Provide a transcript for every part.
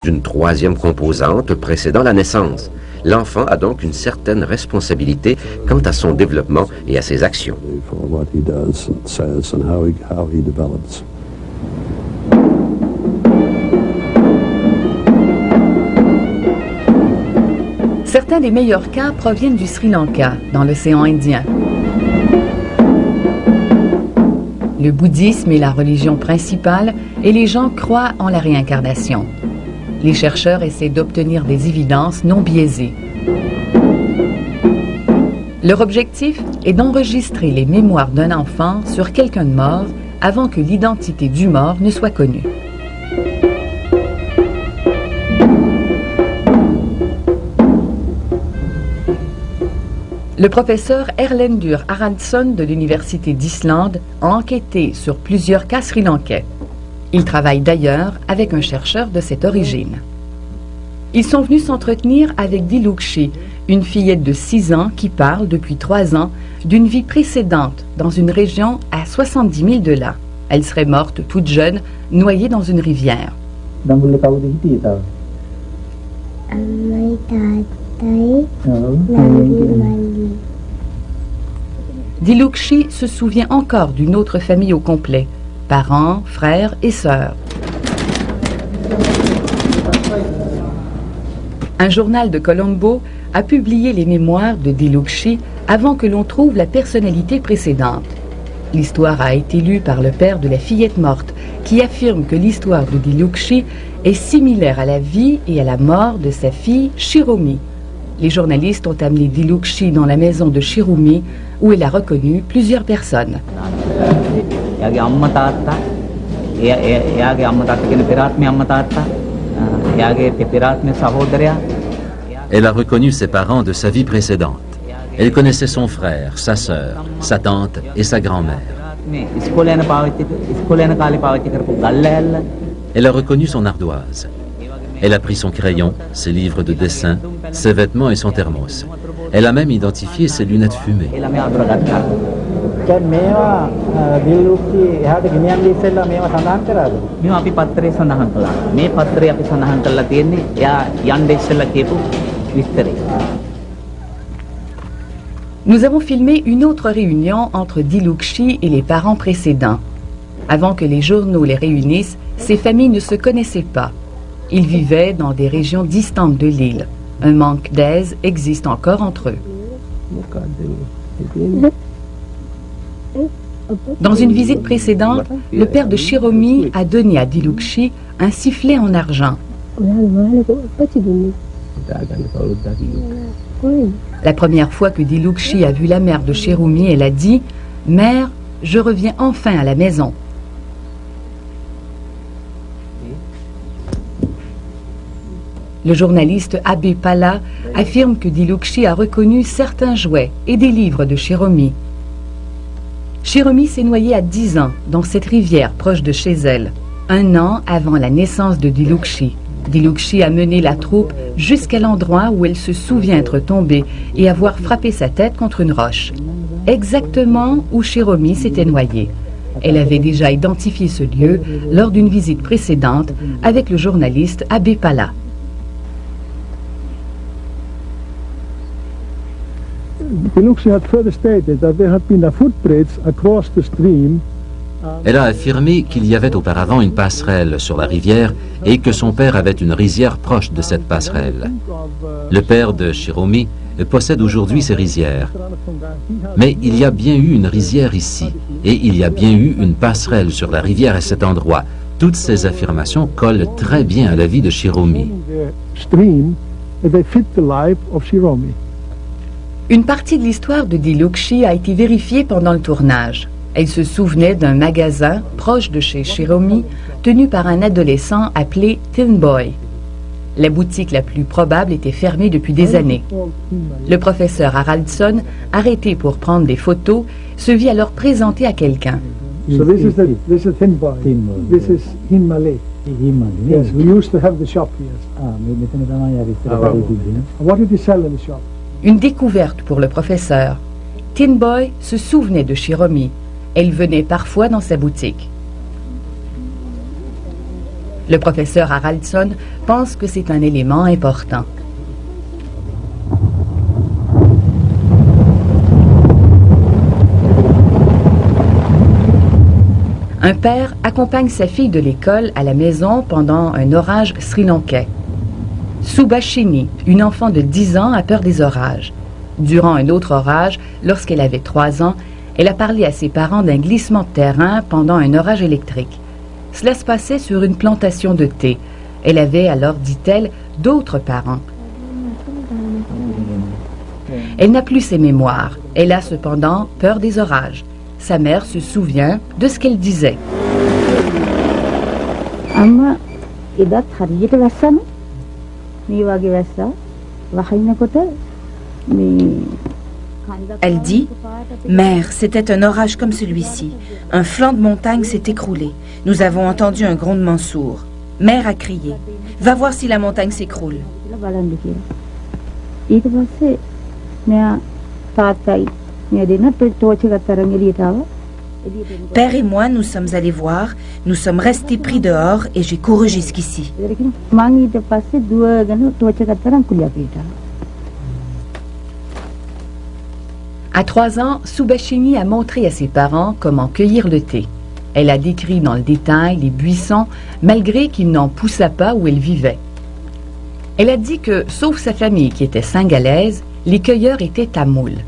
d'une troisième composante précédant la naissance. L'enfant a donc une certaine responsabilité quant à son développement et à ses actions. Certains des meilleurs cas proviennent du Sri Lanka, dans l'océan Indien. Le bouddhisme est la religion principale et les gens croient en la réincarnation. Les chercheurs essaient d'obtenir des évidences non biaisées. Leur objectif est d'enregistrer les mémoires d'un enfant sur quelqu'un de mort avant que l'identité du mort ne soit connue. Le professeur Erlendur Haraldsson de l'Université d'Islande a enquêté sur plusieurs cas sri-lankais. Il travaille d'ailleurs avec un chercheur de cette origine. Ils sont venus s'entretenir avec Dilukshi, une fillette de 6 ans qui parle depuis 3 ans d'une vie précédente dans une région à 70 000 de là. Elle serait morte toute jeune, noyée dans une rivière. Dilukshi se souvient encore d'une autre famille au complet, parents, frères et sœurs. Un journal de Colombo a publié les mémoires de Dilukshi avant que l'on trouve la personnalité précédente. L'histoire a été lue par le père de la fillette morte, qui affirme que l'histoire de Dilukshi est similaire à la vie et à la mort de sa fille Shiromi. Les journalistes ont amené Dilukshi dans la maison de Shirumi, où elle a reconnu plusieurs personnes. Elle a reconnu ses parents de sa vie précédente. Elle connaissait son frère, sa sœur, sa tante et sa grand-mère. Elle a reconnu son ardoise. Elle a pris son crayon, ses livres de dessin, ses vêtements et son thermos. Elle a même identifié ses lunettes fumées. Nous avons filmé une autre réunion entre Dilukshi et les parents précédents. Avant que les journaux les réunissent, ces familles ne se connaissaient pas. Ils vivaient dans des régions distantes de l'île. Un manque d'aise existe encore entre eux. Dans une visite précédente, le père de Shiromi a donné à Dilukshi un sifflet en argent. La première fois que Dilukshi a vu la mère de Shiromi, elle a dit « Mère, je reviens enfin à la maison ». Le journaliste Abe Pala affirme que Dilukshi a reconnu certains jouets et des livres de Shiromi. Shiromi s'est noyée à 10 ans dans cette rivière proche de chez elle, 1 an avant la naissance de Dilukshi. Dilukshi a mené la troupe jusqu'à l'endroit où elle se souvient être tombée et avoir frappé sa tête contre une roche, exactement où Shiromi s'était noyée. Elle avait déjà identifié ce lieu lors d'une visite précédente avec le journaliste Abe Pala. Elle a affirmé qu'il y avait auparavant une passerelle sur la rivière et que son père avait une rizière proche de cette passerelle. Le père de Shiromi possède aujourd'hui ces rizières. Mais il y a bien eu une rizière ici et il y a bien eu une passerelle sur la rivière à cet endroit. Toutes ces affirmations collent très bien à la vie de Shiromi. Une partie de l'histoire de Dilukshi a été vérifiée pendant le tournage. Elle se souvenait d'un magasin proche de chez Shiromi, tenu par un adolescent appelé Tin Boy. La boutique la plus probable était fermée depuis des années. Le professeur Haraldsson, arrêté pour prendre des photos, se vit alors présenter à quelqu'un. So this is Tin Boy. This is Hinmale. Yes, we used to have the shop here. What did he sell in the shop? Une découverte pour le professeur. Tin Boy se souvenait de Shiromi. Elle venait parfois dans sa boutique. Le professeur Haraldsson pense que c'est un élément important. Un père accompagne sa fille de l'école à la maison pendant un orage sri-lankais. Subhashini, une enfant de 10 ans, a peur des orages. Durant un autre orage, lorsqu'elle avait 3 ans, elle a parlé à ses parents d'un glissement de terrain pendant un orage électrique. Cela se passait sur une plantation de thé. Elle avait alors, dit-elle, d'autres parents. Elle n'a plus ses mémoires. Elle a cependant peur des orages. Sa mère se souvient de ce qu'elle disait. Elle dit « Mère, c'était un orage comme celui-ci. Un flanc de montagne s'est écroulé. Nous avons entendu un grondement sourd. Mère a crié « Va voir si la montagne s'écroule. » Père et moi, nous sommes allés voir, nous sommes restés pris dehors et j'ai couru jusqu'ici. À 3 ans, Subhashini a montré à ses parents comment cueillir le thé. Elle a décrit dans le détail les buissons, malgré qu'ils n'en poussaient pas où elle vivait. Elle a dit que, sauf sa famille qui était singalaise, les cueilleurs étaient tamouls.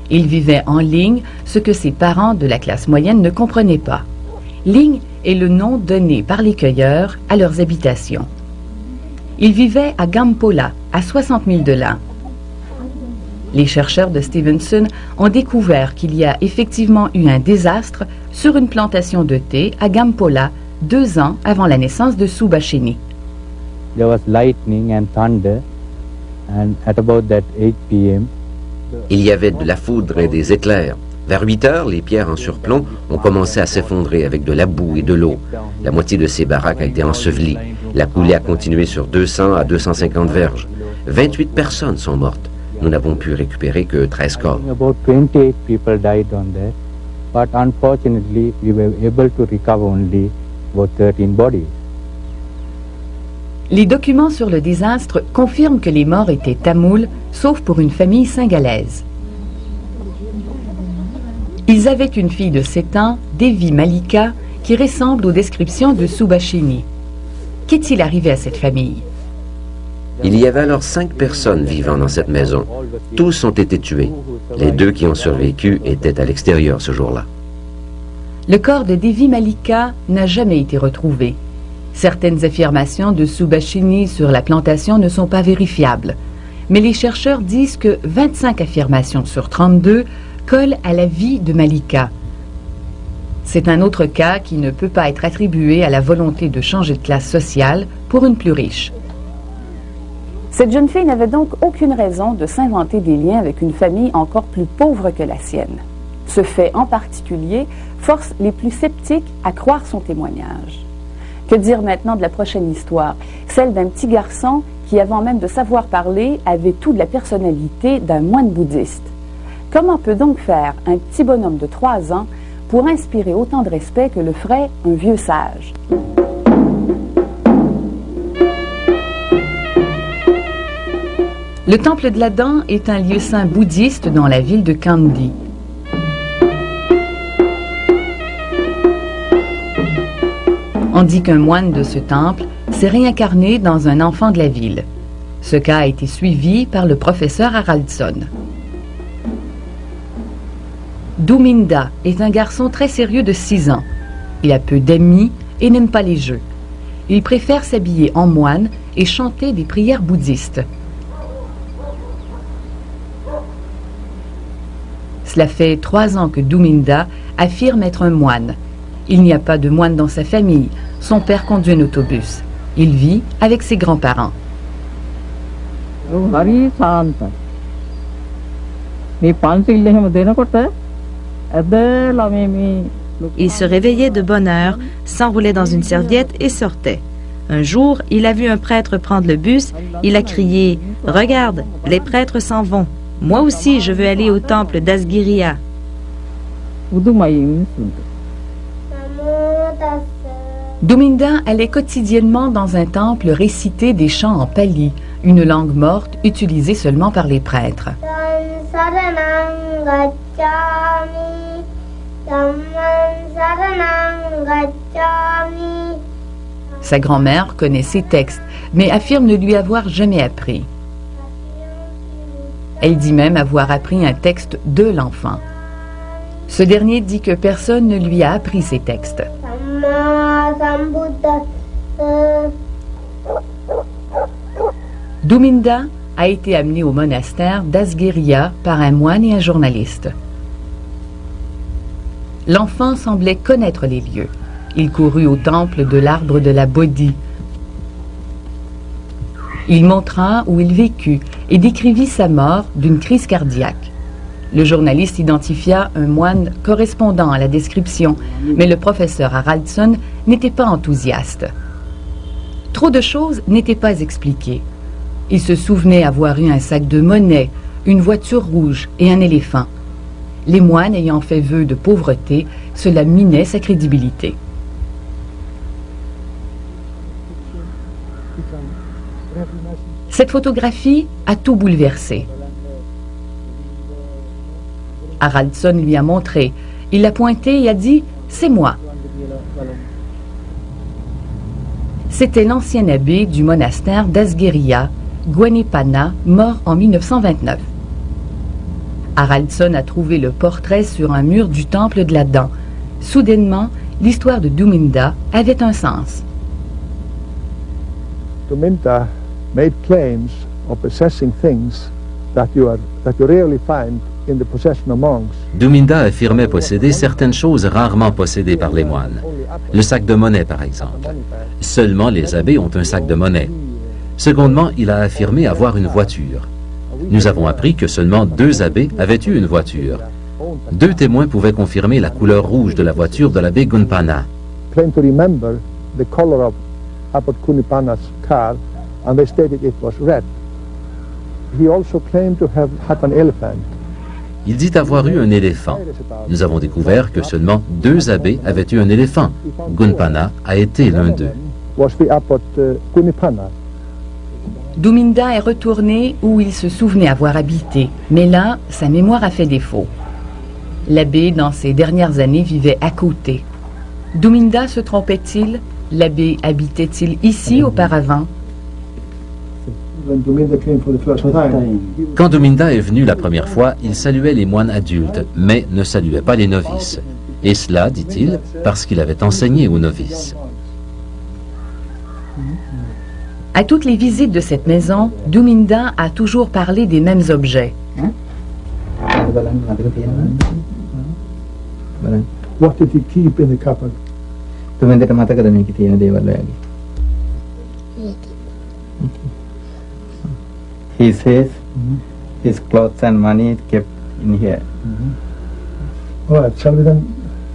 Ils vivaient en ligne, ce que ses parents de la classe moyenne ne comprenaient pas. Ligne est le nom donné par les cueilleurs à leurs habitations. Ils vivaient à Gampola, à 60 000 de là. Les chercheurs de Stevenson ont découvert qu'il y a effectivement eu un désastre sur une plantation de thé à Gampola 2 ans avant la naissance de Subhashini. There was lightning and thunder, and at about that 8 p.m. Il y avait de la foudre et des éclairs. Vers 8 heures, les pierres en surplomb ont commencé à s'effondrer avec de la boue et de l'eau. La moitié de ces baraques a été ensevelie. La coulée a continué sur 200 à 250 verges. 28 personnes sont mortes. Nous n'avons pu récupérer que 13 corps. About 28 people died on that, but unfortunately we were able to recover only about 13 bodies. Les documents sur le désastre confirment que les morts étaient tamouls, sauf pour une famille singalaise. Ils avaient une fille de 7 ans, Devi Malika, qui ressemble aux descriptions de Subhashini. Qu'est-il arrivé à cette famille? Il y avait alors 5 personnes vivant dans cette maison. Tous ont été tués. Les 2 qui ont survécu étaient à l'extérieur ce jour-là. Le corps de Devi Malika n'a jamais été retrouvé. Certaines affirmations de Subhashini sur la plantation ne sont pas vérifiables. Mais les chercheurs disent que 25 affirmations sur 32 collent à la vie de Malika. C'est un autre cas qui ne peut pas être attribué à la volonté de changer de classe sociale pour une plus riche. Cette jeune fille n'avait donc aucune raison de s'inventer des liens avec une famille encore plus pauvre que la sienne. Ce fait en particulier force les plus sceptiques à croire son témoignage. Que dire maintenant de la prochaine histoire, celle d'un petit garçon qui, avant même de savoir parler, avait tout de la personnalité d'un moine bouddhiste. Comment peut donc faire un petit bonhomme de 3 ans pour inspirer autant de respect que le ferait un vieux sage? Le temple de la dent est un lieu saint bouddhiste dans la ville de Kandy. On dit qu'un moine de ce temple s'est réincarné dans un enfant de la ville. Ce cas a été suivi par le professeur Haraldsson. Duminda est un garçon très sérieux de 6 ans. Il a peu d'amis et n'aime pas les jeux. Il préfère s'habiller en moine et chanter des prières bouddhistes. Cela fait 3 ans que Duminda affirme être un moine. Il n'y a pas de moine dans sa famille. Son père conduit un autobus. Il vit avec ses grands-parents. Il se réveillait de bonne heure, s'enroulait dans une serviette et sortait. Un jour, il a vu un prêtre prendre le bus. Il a crié « Regarde, les prêtres s'en vont. Moi aussi, je veux aller au temple d'Asgiriya. » Dominda allait quotidiennement dans un temple réciter des chants en pali, une langue morte utilisée seulement par les prêtres. Sa grand-mère connaît ces textes, mais affirme ne lui avoir jamais appris. Elle dit même avoir appris un texte de l'enfant. Ce dernier dit que personne ne lui a appris ces textes. Dominda a été amené au monastère d'Asgueria par un moine et un journaliste. L'enfant semblait connaître les lieux. Il courut au temple de l'arbre de la Bodhi. Il montra où il vécut et décrivit sa mort d'une crise cardiaque. Le journaliste identifia un moine correspondant à la description, mais le professeur Haraldson n'était pas enthousiaste. Trop de choses n'étaient pas expliquées. Il se souvenait avoir eu un sac de monnaie, une voiture rouge et un éléphant. Les moines ayant fait vœu de pauvreté, cela minait sa crédibilité. Cette photographie a tout bouleversé. Haraldson lui a montré. Il l'a pointé et a dit « C'est moi ». C'était l'ancien abbé du monastère d'Asgueria, Guanipana, mort en 1929. Haraldson a trouvé le portrait sur un mur du temple de la Dent. Soudainement, l'histoire de Dominda avait un sens. Dominda made claims of possessing things that you rarely find in the possession of monks. Dominda affirmait posséder certaines choses rarement possédées par les moines. Le sac de monnaie, par exemple. Seulement les abbés ont un sac de monnaie. Secondement, il a affirmé avoir une voiture. Nous avons appris que seulement 2 abbés avaient eu une voiture. 2 témoins pouvaient confirmer la couleur rouge de la voiture de l'abbé Gunpana. Claim to remember the color of Abbot Gunpana's car, and they stated it was red. He also claimed to have had an elephant. Il dit avoir eu un éléphant. Nous avons découvert que seulement 2 abbés avaient eu un éléphant. Gunpana a été l'un d'eux. Was the Abbot Gunpana. Dominda est retourné où il se souvenait avoir habité, mais là, sa mémoire a fait défaut. L'abbé, dans ses dernières années, vivait à côté. Dominda se trompait-il? L'abbé habitait-il ici auparavant? Quand Dominda est venu la première fois, il saluait les moines adultes, mais ne saluait pas les novices. Et cela, dit-il, parce qu'il avait enseigné aux novices. À toutes les visites de cette maison, Dominda a toujours parlé des mêmes objets. What did he keep in the cupboard? He says his clothes and money kept in here. All right, shall we then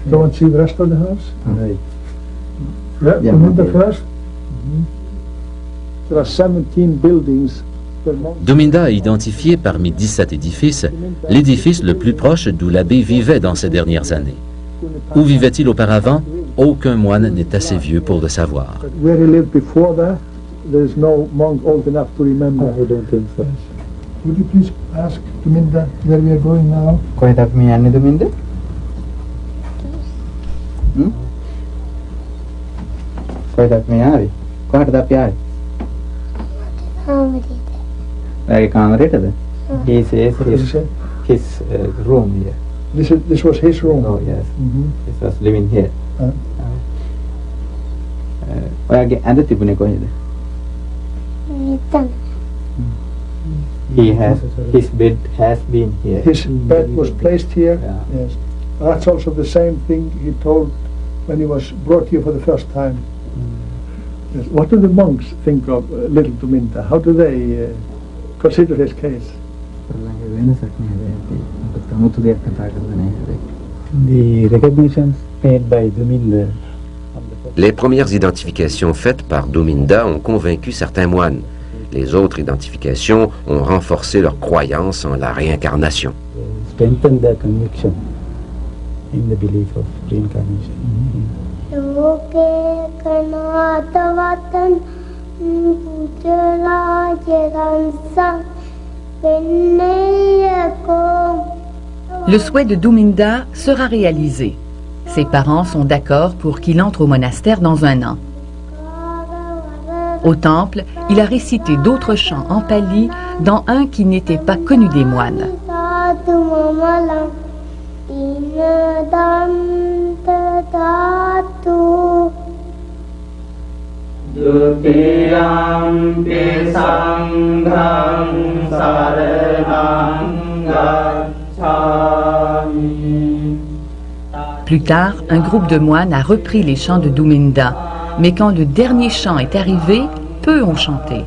go and see the rest of the house? Right. Yeah, Dominda first. There are 17 buildings. Dominda a identifié parmi 17 édifices l'édifice le plus proche d'où l'abbé vivait dans ces dernières années. Où vivait-il auparavant? Aucun moine n'est assez vieux pour le savoir. Where he lived before that, there is no monk old enough to remember. I don't think so. Would you please ask Dominda where we are going now? Quite have me and Dominda? Quite have me are. Quite have me. Like kamarete. He says his room here. This was his room. Oh yes. Mm-hmm. He was living here. ඔයාගේ ඇඳ තිබුණේ කොහෙද? His bed has been here. His bed was placed here. Yeah. Yes. That's also the same thing he told when he was brought here for the first time. Yes. What do the monks think of little Dominda? How do they consider his case? The recognitions made by Dominda. Les premières identifications faites par Dominda ont convaincu certains moines. Les autres identifications ont renforcé leur croyance en la réincarnation. Strengthen their conviction in the belief of reincarnation. Le souhait de Douminda sera réalisé. Ses parents sont d'accord pour qu'il entre au monastère dans un an. Au temple, il a récité d'autres chants en pali, dans un qui n'était pas connu des moines. Plus tard, un groupe de moines a repris les chants de Douminda, mais quand le dernier chant est arrivé, peu ont chanté.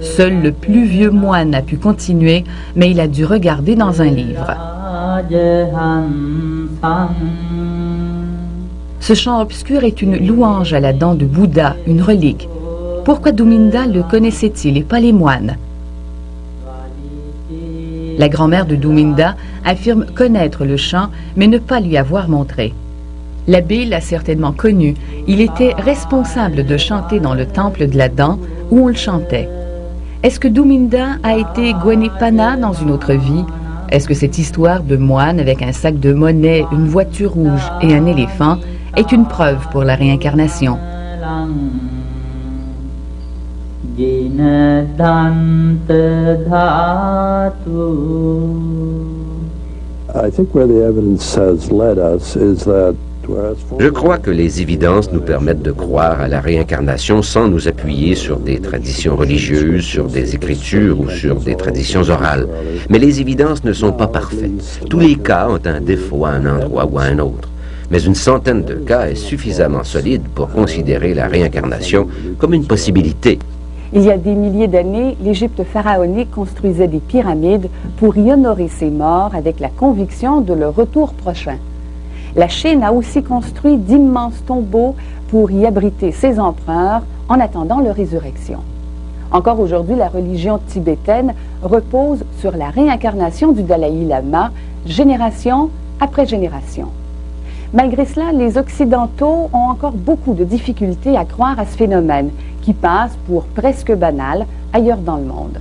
Seul le plus vieux moine a pu continuer, mais il a dû regarder dans un livre. Ce chant obscur est une louange à la dent de Bouddha, une relique. Pourquoi Douminda le connaissait-il et pas les moines? La grand-mère de Douminda affirme connaître le chant, mais ne pas lui avoir montré. L'abbé l'a certainement connu. Il était responsable de chanter dans le temple de la dent où on le chantait. Est-ce que Douminda a été Gwenepana dans une autre vie? Est-ce que cette histoire de moine avec un sac de monnaie, une voiture rouge et un éléphant est une preuve pour la réincarnation? Je crois que les évidences nous permettent de croire à la réincarnation sans nous appuyer sur des traditions religieuses, sur des écritures ou sur des traditions orales. Mais les évidences ne sont pas parfaites. Tous les cas ont un défaut à un endroit ou à un autre. Mais une centaine de cas est suffisamment solide pour considérer la réincarnation comme une possibilité. Il y a des milliers d'années, l'Égypte pharaonique construisait des pyramides pour y honorer ses morts avec la conviction de leur retour prochain. La Chine a aussi construit d'immenses tombeaux pour y abriter ses empereurs en attendant leur résurrection. Encore aujourd'hui, la religion tibétaine repose sur la réincarnation du Dalai Lama, génération après génération. Malgré cela, les Occidentaux ont encore beaucoup de difficultés à croire à ce phénomène qui passe pour presque banal ailleurs dans le monde.